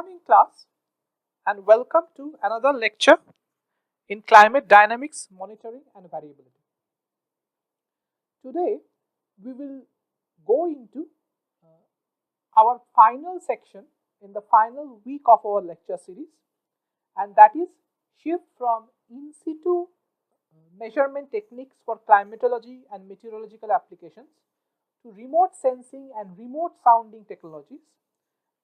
morning class and welcome to another lecture in climate dynamics, monitoring and variability. Today we will go into our final section in the final week of our lecture series, and that is shift from in situ measurement techniques for climatology and meteorological applications to remote sensing and remote sounding technologies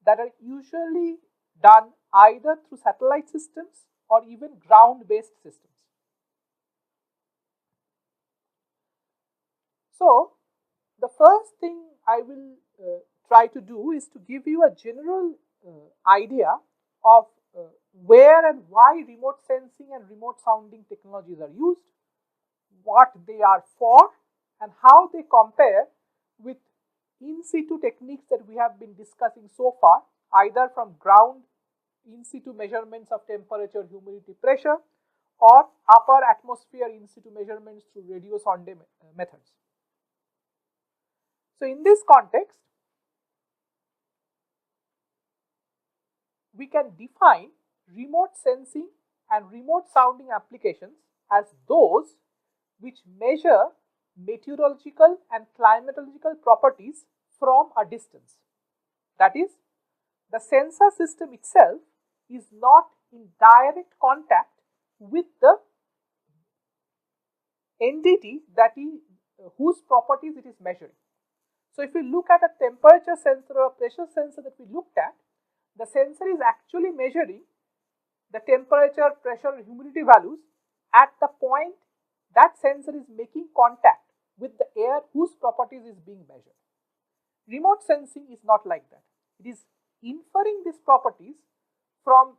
that are usually done either through satellite systems or even ground-based systems. So, the first thing I will try to do is to give you a general idea of where and why remote sensing and remote sounding technologies are used, what they are for, and how they compare with in situ techniques that we have been discussing so far, either from ground in situ measurements of temperature, humidity, pressure, or upper atmosphere in situ measurements through radio sonde methods. So, in this context, we can define remote sensing and remote sounding applications as those which measure meteorological and climatological properties from a distance. That is, the sensor system itself is not in direct contact with the entity that is whose properties it is measuring. So, if you look at a temperature sensor or a pressure sensor that we looked at, the sensor is actually measuring the temperature, pressure, humidity values at the point that sensor is making contact with the air whose properties is being measured. Remote sensing is not like that. It is inferring these properties from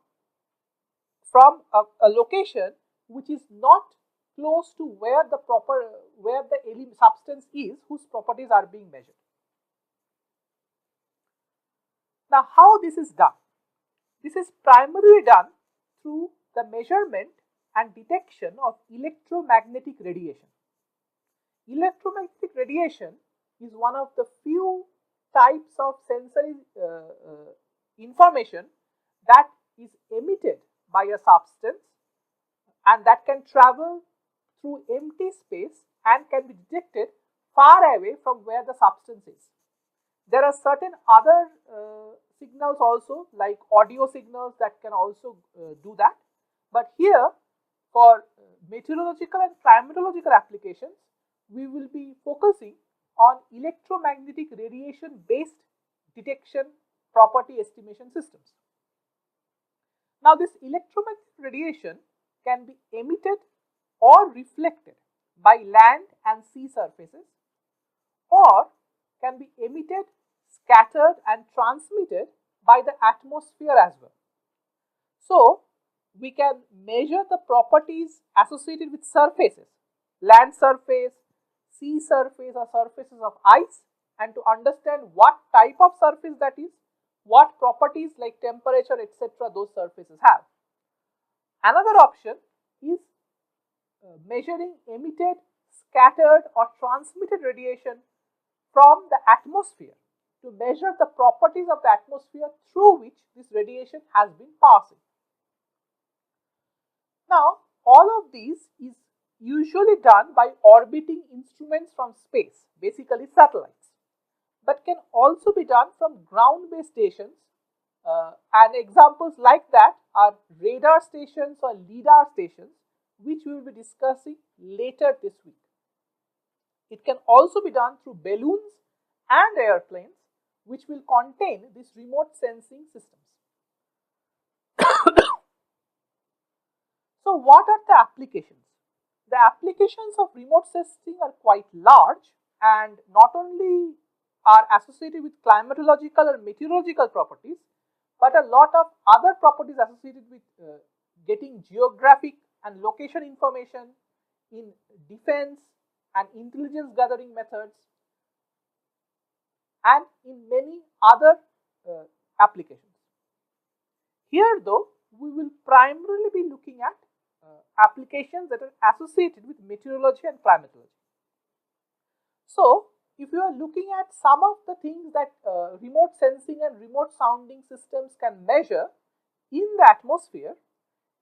a location which is not close to where the substance is whose properties are being measured. Now, how this is done? This is primarily done through the measurement and detection of electromagnetic radiation. Electromagnetic radiation is one of the few types of sensory information that is emitted by a substance and that can travel through empty space and can be detected far away from where the substance is. There are certain other signals also, like audio signals, that can also do that. But here, for meteorological and climatological applications, we will be focusing on electromagnetic radiation based detection property estimation systems. Now, this electromagnetic radiation can be emitted or reflected by land and sea surfaces, or can be emitted, scattered and transmitted by the atmosphere as well. So, we can measure the properties associated with surfaces, land surface, sea surface or surfaces of ice, and to understand what type of surface that is, what properties like temperature, etc. those surfaces have. Another option is measuring emitted, scattered or transmitted radiation from the atmosphere to measure the properties of the atmosphere through which this radiation has been passing. Now, all of these is usually done by orbiting instruments from space, basically satellites, but can also be done from ground-based stations, and examples like that are radar stations or LIDAR stations, which we will be discussing later this week. It can also be done through balloons and airplanes, which will contain these remote sensing systems. So, what are the applications? The applications of remote sensing are quite large and not only are associated with climatological or meteorological properties, but a lot of other properties associated with getting geographic and location information in defense and intelligence gathering methods, and in many other applications. Here though, we will primarily be looking at applications that are associated with meteorology and climatology. So, if you are looking at some of the things that remote sensing and remote sounding systems can measure in the atmosphere,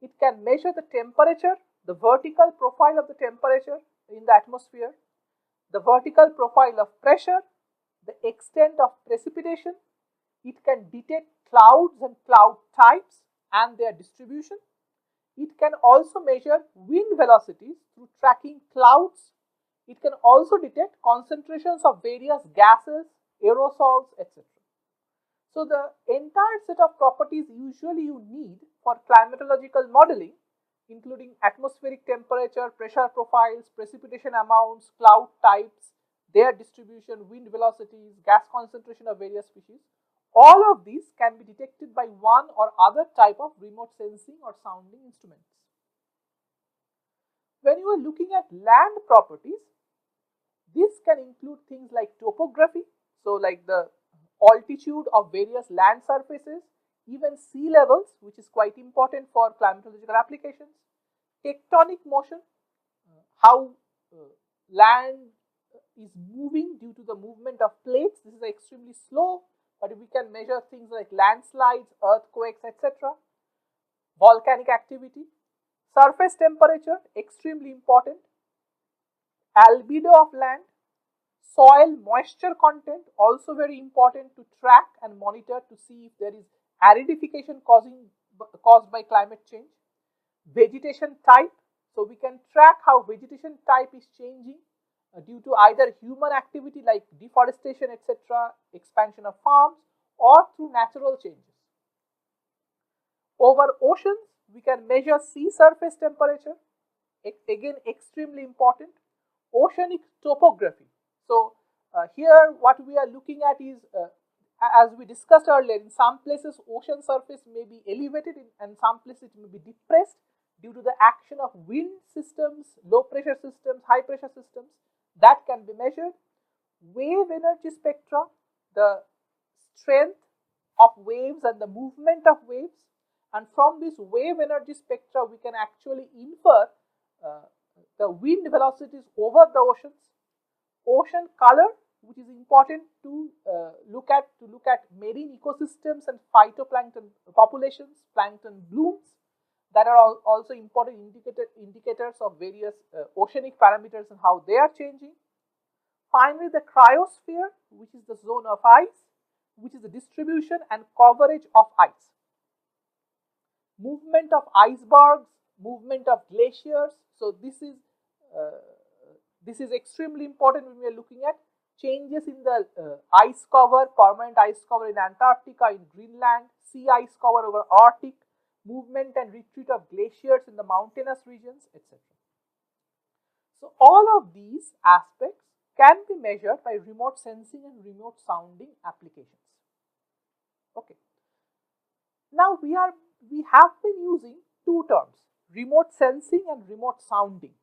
it can measure the temperature, the vertical profile of the temperature in the atmosphere, the vertical profile of pressure, the extent of precipitation. It can detect clouds and cloud types and their distribution. It can also measure wind velocities through tracking clouds. It can also detect concentrations of various gases, aerosols, etc. So the entire set of properties usually you need for climatological modeling, including atmospheric temperature, pressure profiles, precipitation amounts, cloud types, their distribution, wind velocities, gas concentration of various species, all of these can be detected by one or other type of remote sensing or sounding instruments. When you are looking at land properties, this can include things like topography, so like the altitude of various land surfaces, even sea levels, which is quite important for climatological applications, tectonic motion, how land is moving due to the movement of plates. This is extremely slow, but we can measure things like landslides, earthquakes, etc. Volcanic activity, surface temperature, extremely important, albedo of land, soil moisture content, also very important to track and monitor to see if there is aridification caused by climate change. Vegetation type, so we can track how vegetation type is changing due to either human activity like deforestation, etc., expansion of farms, or through natural changes. Over oceans, we can measure sea surface temperature, again extremely important. Oceanic topography. So here what we are looking at is, as we discussed earlier, in some places ocean surface may be elevated and some places it may be depressed due to the action of wind systems, low pressure systems, high pressure systems. That can be measured. Wave energy spectra, the strength of waves and the movement of waves, and from this wave energy spectra we can actually infer the wind velocities over the oceans. Ocean color, which is important to look at marine ecosystems and phytoplankton populations, plankton blooms, that are also important indicators of various oceanic parameters and how they are changing. Finally, the cryosphere, which is the zone of ice, which is the distribution and coverage of ice. Movement of icebergs, movement of glaciers. So this is extremely important when we are looking at changes in the ice cover, permanent ice cover in Antarctica, in Greenland, sea ice cover over Arctic, movement and retreat of glaciers in the mountainous regions, etc. So all of these aspects can be measured by remote sensing and remote sounding applications. Okay. Now we have been using two terms, remote sensing and remote sounding.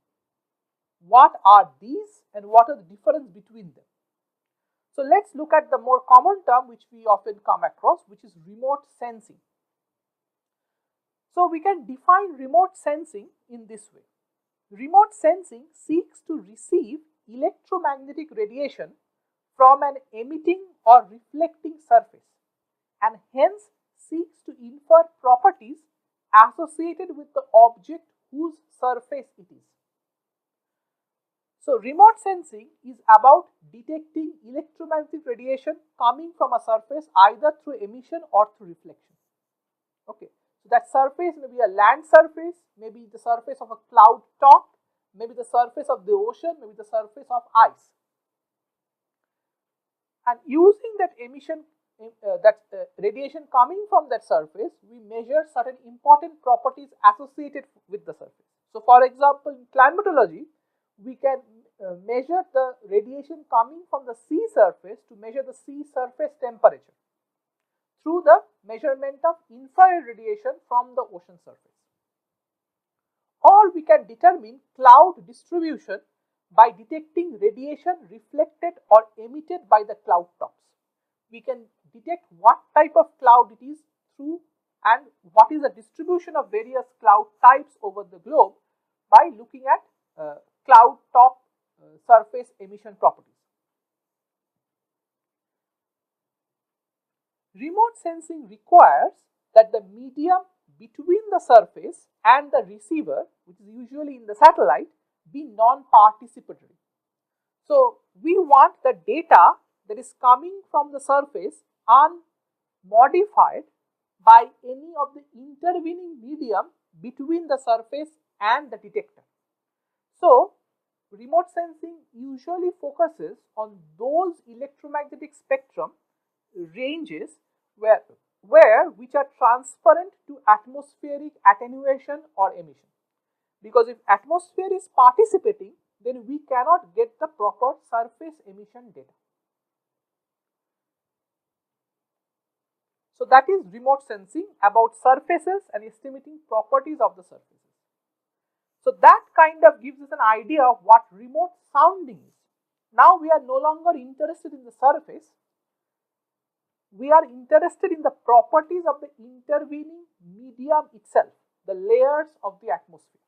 What are these and what are the difference between them? So let's look at the more common term which we often come across, which is remote sensing. So we can define remote sensing in this way. Remote sensing seeks to receive electromagnetic radiation from an emitting or reflecting surface and hence seeks to infer properties associated with the object whose surface it is. So remote sensing is about detecting electromagnetic radiation coming from a surface either through emission or through reflection. Okay. So that surface may be a land surface, maybe the surface of a cloud top, maybe the surface of the ocean, maybe the surface of ice. And using that emission, radiation coming from that surface, we measure certain important properties associated with the surface. So for example, in climatology, we can measure the radiation coming from the sea surface to measure the sea surface temperature through the measurement of infrared radiation from the ocean surface. Or we can determine cloud distribution by detecting radiation reflected or emitted by the cloud tops. We can detect what type of cloud it is through and what is the distribution of various cloud types over the globe by looking at cloud top surface emission properties. Remote sensing requires that the medium between the surface and the receiver, which is usually in the satellite, be non-participatory. So we want the data that is coming from the surface unmodified by any of the intervening medium between the surface and the detector. So remote sensing usually focuses on those electromagnetic spectrum ranges which are transparent to atmospheric attenuation or emission. Because if atmosphere is participating, then we cannot get the proper surface emission data. So that is remote sensing about surfaces and estimating properties of the surfaces. So that kind of gives us an idea of what remote sounding is. Now we are no longer interested in the surface. We are interested in the properties of the intervening medium itself, the layers of the atmosphere.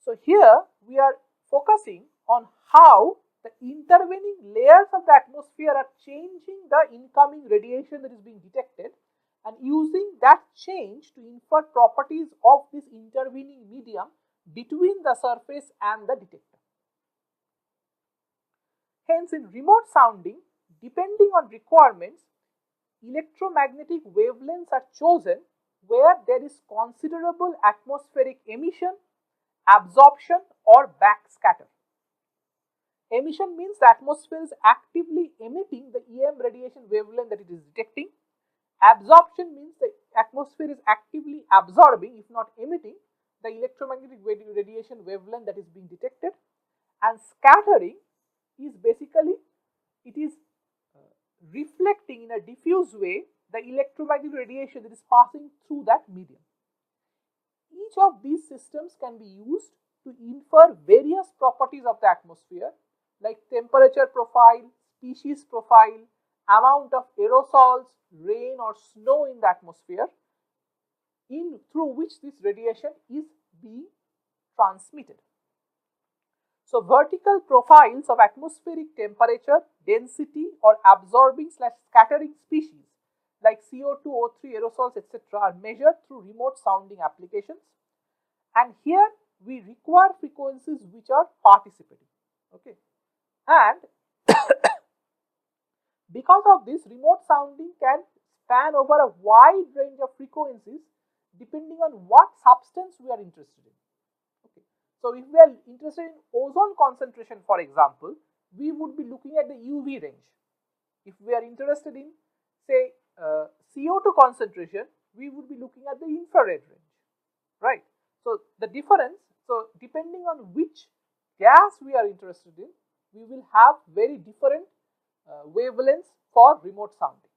So here we are focusing on how the intervening layers of the atmosphere are changing the incoming radiation that is being detected, and using that change to infer properties of this intervening medium between the surface and the detector. Hence, in remote sounding, depending on requirements, electromagnetic wavelengths are chosen where there is considerable atmospheric emission, absorption, or backscatter. Emission means the atmosphere is actively emitting the EM radiation wavelength that it is detecting. Absorption means the atmosphere is actively absorbing, if not emitting, the electromagnetic radiation wavelength that is being detected. And scattering is basically, it is reflecting in a diffuse way the electromagnetic radiation that is passing through that medium. Each of these systems can be used to infer various properties of the atmosphere, like temperature profile, species profile, amount of aerosols, rain or snow in the atmosphere, through which this radiation is being transmitted. So vertical profiles of atmospheric temperature, density, or absorbing/scattering species like CO2, O3, aerosols, etc. are measured through remote sounding applications. And here we require frequencies which are participating. Okay, and because of this, remote sounding can span over a wide range of frequencies depending on what substance we are interested in. Okay. So if we are interested in ozone concentration, for example, we would be looking at the UV range. If we are interested in, say, CO2 concentration, we would be looking at the infrared range, right? So the difference, so depending on which gas we are interested in, we will have very different wavelengths for remote sounding.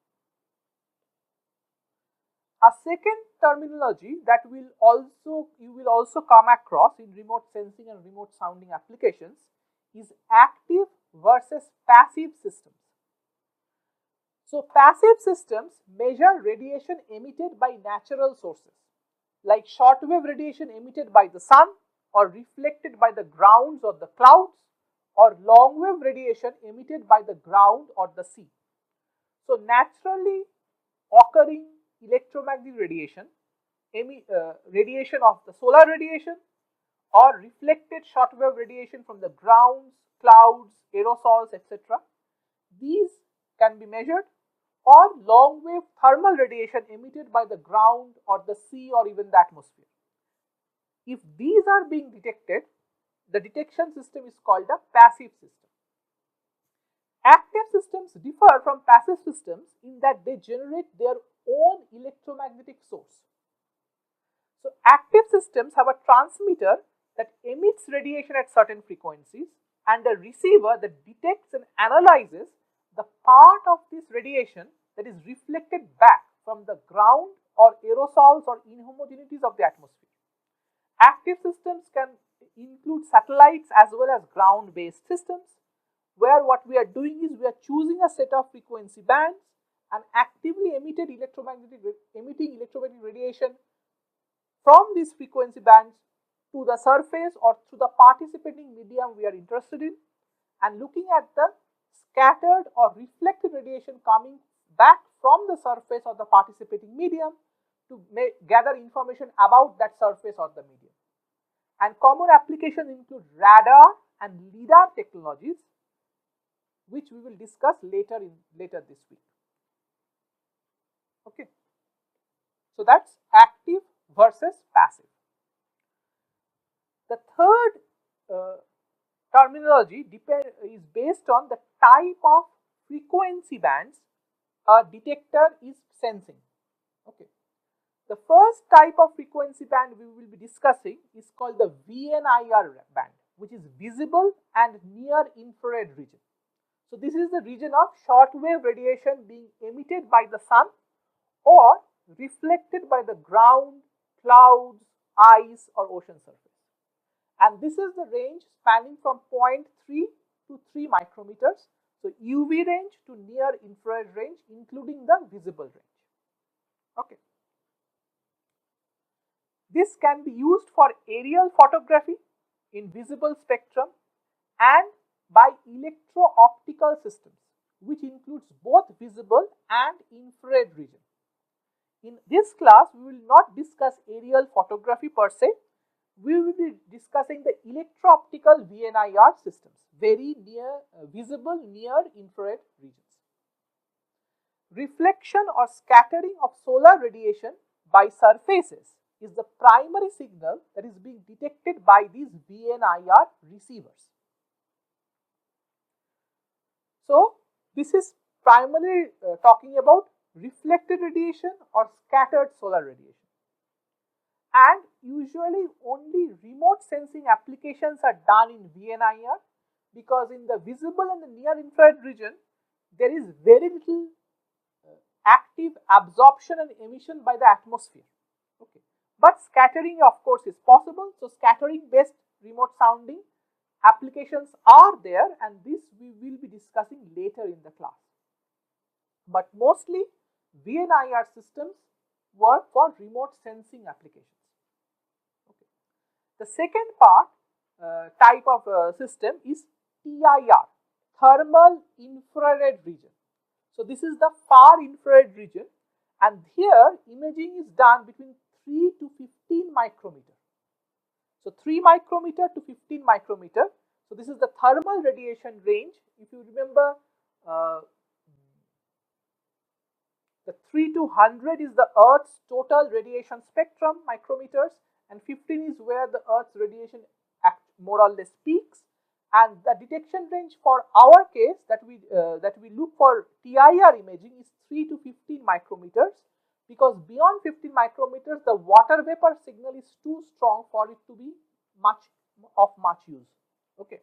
A second terminology that you will also come across in remote sensing and remote sounding applications is active versus passive systems. So passive systems measure radiation emitted by natural sources, like shortwave radiation emitted by the sun or reflected by the grounds or the clouds, or long-wave radiation emitted by the ground or the sea. So naturally occurring electromagnetic radiation, radiation of the solar radiation, or reflected shortwave radiation from the grounds, clouds, aerosols, etc. These can be measured, or long-wave thermal radiation emitted by the ground or the sea or even the atmosphere. If these are being detected, the detection system is called a passive system. Active systems differ from passive systems in that they generate their own electromagnetic source. So active systems have a transmitter that emits radiation at certain frequencies and a receiver that detects and analyzes the part of this radiation that is reflected back from the ground or aerosols or inhomogeneities of the atmosphere. Active systems can include satellites as well as ground-based systems, where what we are doing is we are choosing a set of frequency bands and actively emitting electromagnetic radiation from these frequency bands to the surface or to the participating medium we are interested in, and looking at the scattered or reflected radiation coming back from the surface or the participating medium to gather information about that surface or the medium. And common applications include radar and LIDAR technologies, which we will discuss later this week. Okay. So that's active versus passive. The third terminology is based on the type of frequency bands a detector is sensing. Okay. The first type of frequency band we will be discussing is called the VNIR band, which is visible and near infrared region. So this is the region of shortwave radiation being emitted by the sun or reflected by the ground, clouds, ice or ocean surface. And this is the range spanning from 0.3 to 3 micrometers. So UV range to near infrared range, including the visible range. Okay. This can be used for aerial photography in visible spectrum and by electro-optical systems, which includes both visible and infrared region. In this class, we will not discuss aerial photography per se. We will be discussing the electro-optical VNIR systems, very near visible near infrared regions. Reflection or scattering of solar radiation by surfaces is the primary signal that is being detected by these VNIR receivers. So this is primarily talking about reflected radiation or scattered solar radiation. And usually only remote sensing applications are done in VNIR, because in the visible and the near infrared region there is very little active absorption and emission by the atmosphere. Okay. But scattering of course is possible. So scattering based remote sounding applications are there, and this we will be discussing later in the class. But mostly VNIR systems work for remote sensing applications. Okay. The second type of system is TIR, thermal infrared region. So this is the far infrared region, and here imaging is done between 3 to 15 micrometer. So 3 micrometer to 15 micrometer. So this is the thermal radiation range. If you remember, the 3 to 100 is the Earth's total radiation spectrum micrometers, and 15 is where the Earth's radiation more or less peaks. And the detection range for our case that we look for TIR imaging is 3 to 15 micrometers, because beyond 15 micrometers the water vapor signal is too strong for it to be much use. Okay.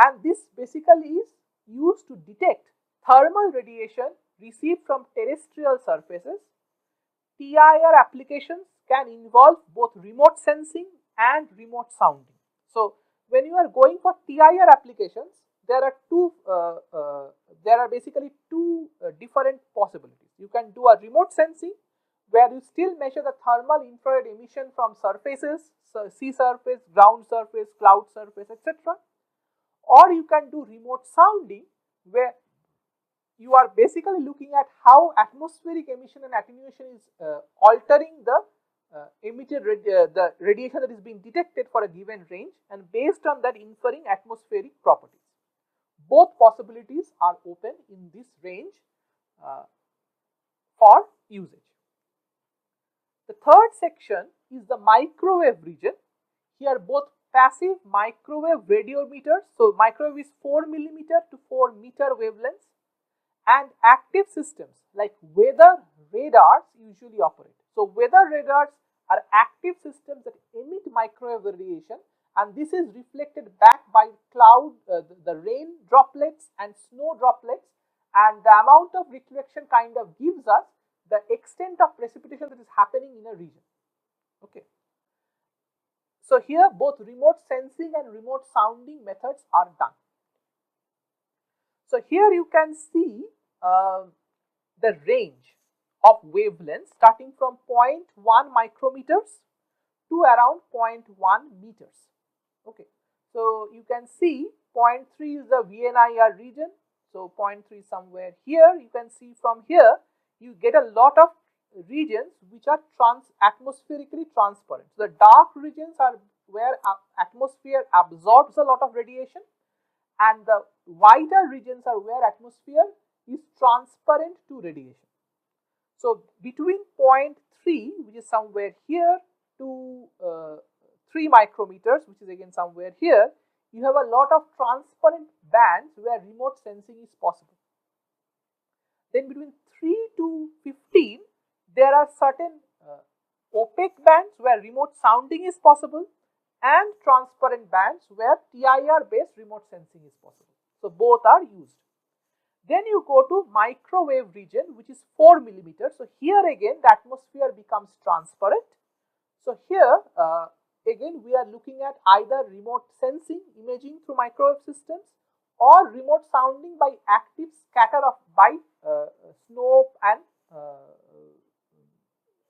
And this basically is used to detect thermal radiation received from terrestrial surfaces. TIR applications can involve both remote sensing and remote sounding. So when you are going for TIR applications, there are basically two different possibilities. You can do a remote sensing, where you still measure the thermal infrared emission from surfaces, so sea surface, ground surface, cloud surface, etc. Or you can do remote sounding, where you are basically looking at how atmospheric emission and attenuation is altering the the radiation that is being detected for a given range, and based on that inferring atmospheric properties. Both possibilities are open in this range for usage. The third section is the microwave region. Here both passive microwave radiometers, so microwave is 4 millimeter to 4 meter wavelengths, and active systems like weather radars usually operate. So weather radars are active systems that emit microwave radiation, and this is reflected back by cloud, the rain droplets and snow droplets, and the amount of reflection kind of gives us the extent of precipitation that is happening in a region. Okay. So here both remote sensing and remote sounding methods are done. So here you can see the range of wavelengths starting from 0.1 micrometers to around 0.1 meters. Okay. So you can see 0.3 is the VNIR region, So 0.3 somewhere here. You can see from here you get a lot of regions which are atmospherically transparent. So the dark regions are where atmosphere absorbs a lot of radiation, and the whiter regions are where atmosphere is transparent to radiation. So between 0.3, which is somewhere here, to 3 micrometers, which is again somewhere here, you have a lot of transparent bands where remote sensing is possible. Then between 3 to 15, there are certain opaque bands where remote sounding is possible, and transparent bands where TIR based remote sensing is possible. So both are used. Then you go to microwave region, which is 4 millimeters. So here again the atmosphere becomes transparent. So here again we are looking at either remote sensing, imaging through microwave systems, or remote sounding by active scatter by snow and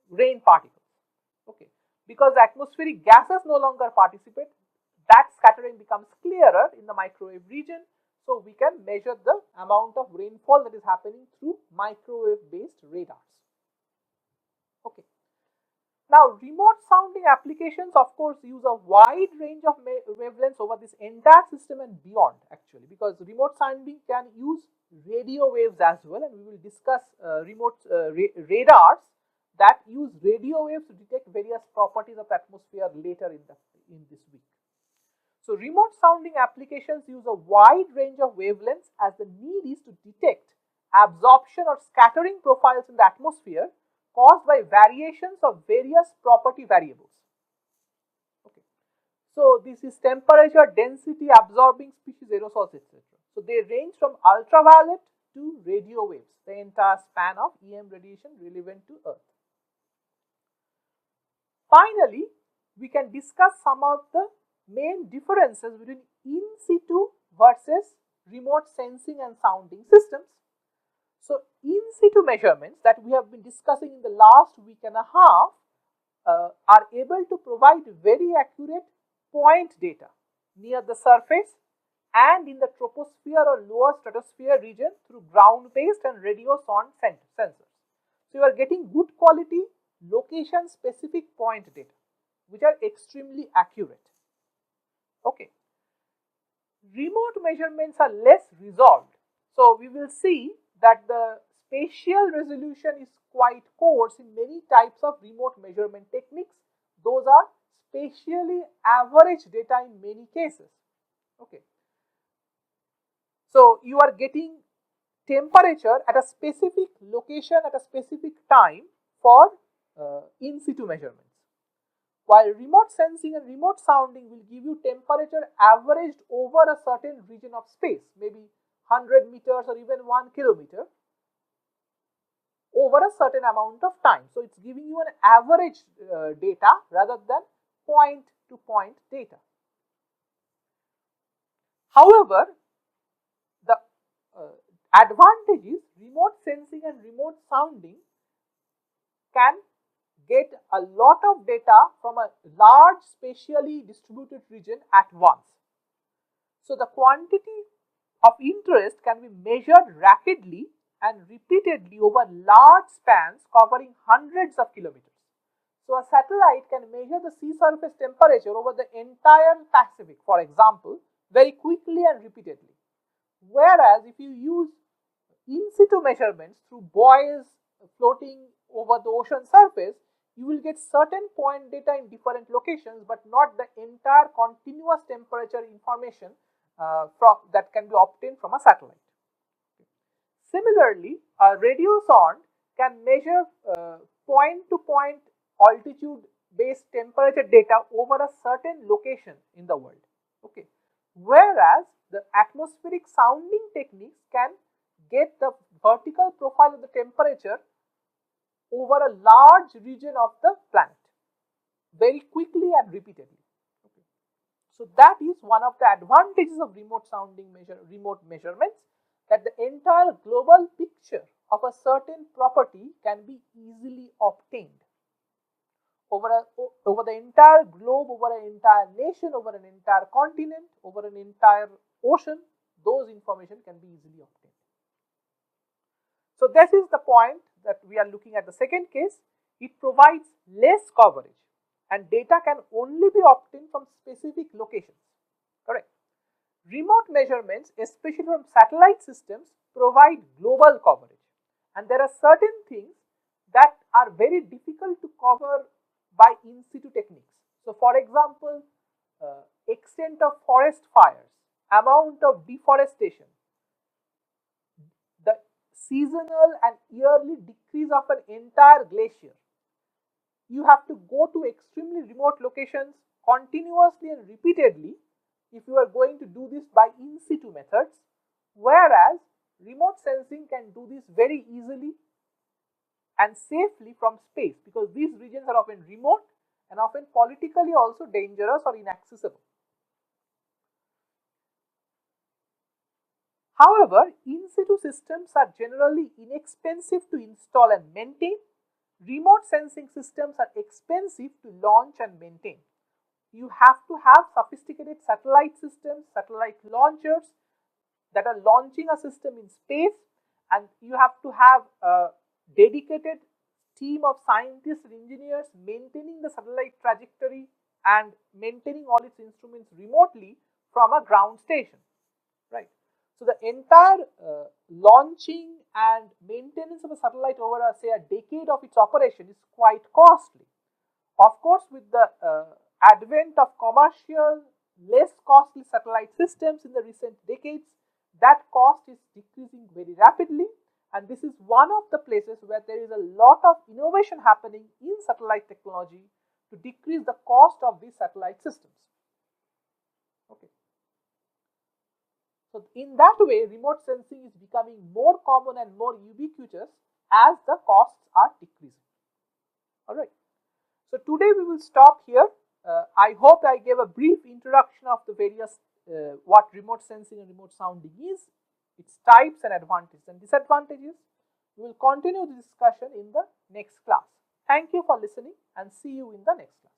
rain particles. Okay, because atmospheric gases no longer participate, that scattering becomes clearer in the microwave region. So we can measure the amount of rainfall that is happening through microwave based radars. Okay. Now remote sounding applications of course use a wide range of wavelengths over this entire system and beyond, actually, because remote sounding can use radio waves as well, and we will discuss radars that use radio waves to detect various properties of the atmosphere later in this week. So remote sounding applications use a wide range of wavelengths, as the need is to detect absorption or scattering profiles in the atmosphere caused by variations of various property variables. Okay. So this is temperature, density, absorbing species, aerosols, etc. So they range from ultraviolet to radio waves, the entire span of EM radiation relevant to Earth. Finally, we can discuss some of the main differences between in-situ versus remote sensing and sounding systems. So in-situ measurements that we have been discussing in the last week and a half are able to provide very accurate point data near the surface and in the troposphere or lower stratosphere region through ground-based and radio sound sensors. So you are getting good quality location-specific point data, which are extremely accurate. Okay. Remote measurements are less resolved. So we will see that the spatial resolution is quite coarse in many types of remote measurement techniques. Those are spatially average data in many cases. Okay. So you are getting temperature at a specific location at a specific time for in-situ measurements. While remote sensing and remote sounding will give you temperature averaged over a certain region of space, maybe 100 meters or even 1 kilometer, over a certain amount of time. So it's giving you an average data rather than point-to-point data. However, the advantage is remote sensing and remote sounding can get a lot of data from a large spatially distributed region at once. So the quantity of interest can be measured rapidly and repeatedly over large spans covering hundreds of kilometers. So a satellite can measure the sea surface temperature over the entire Pacific, for example, very quickly and repeatedly. Whereas if you use in-situ measurements through buoys floating over the ocean surface, you will get certain point data in different locations, but not the entire continuous temperature information that can be obtained from a satellite. Similarly, a radio sound can measure point-to-point altitude-based temperature data over a certain location in the world. Okay, whereas the atmospheric sounding techniques can get the vertical profile of the temperature over a large region of the planet very quickly and repeatedly. Okay. So that is one of the advantages of remote measurements, that the entire global picture of a certain property can be easily obtained over the entire globe, over an entire nation, over an entire continent, over an entire ocean. those information can be easily obtained. So this is the point that we are looking at the second case. It provides less coverage and data can only be obtained from specific locations. Correct. Remote measurements, especially from satellite systems, provide global coverage, and there are certain things that are very difficult to cover by in situ techniques. So for example, extent of forest fires, amount of deforestation, the seasonal and yearly decrease of an entire glacier. You have to go to extremely remote locations continuously and repeatedly if you are going to do this by in situ methods, whereas remote sensing can do this very easily and safely from space, because these regions are often remote and often politically also dangerous or inaccessible. However, in situ systems are generally inexpensive to install and maintain. Remote sensing systems are expensive to launch and maintain. You have to have sophisticated satellite systems, satellite launchers that are launching a system in space, and you have to have a dedicated team of scientists and engineers maintaining the satellite trajectory and maintaining all its instruments remotely from a ground station, right? So the entire launching and maintenance of a satellite over say a decade of its operation is quite costly. Of course, with the advent of commercial, less costly satellite systems in the recent decades, that cost is decreasing very rapidly, and this is one of the places where there is a lot of innovation happening in satellite technology to decrease the cost of these satellite systems. Okay. So in that way, remote sensing is becoming more common and more ubiquitous as the costs are decreasing. All right. So today we will stop here. I hope I gave a brief introduction of the various what remote sensing and remote sounding is, its types and advantages and disadvantages. We will continue the discussion in the next class. Thank you for listening and see you in the next class.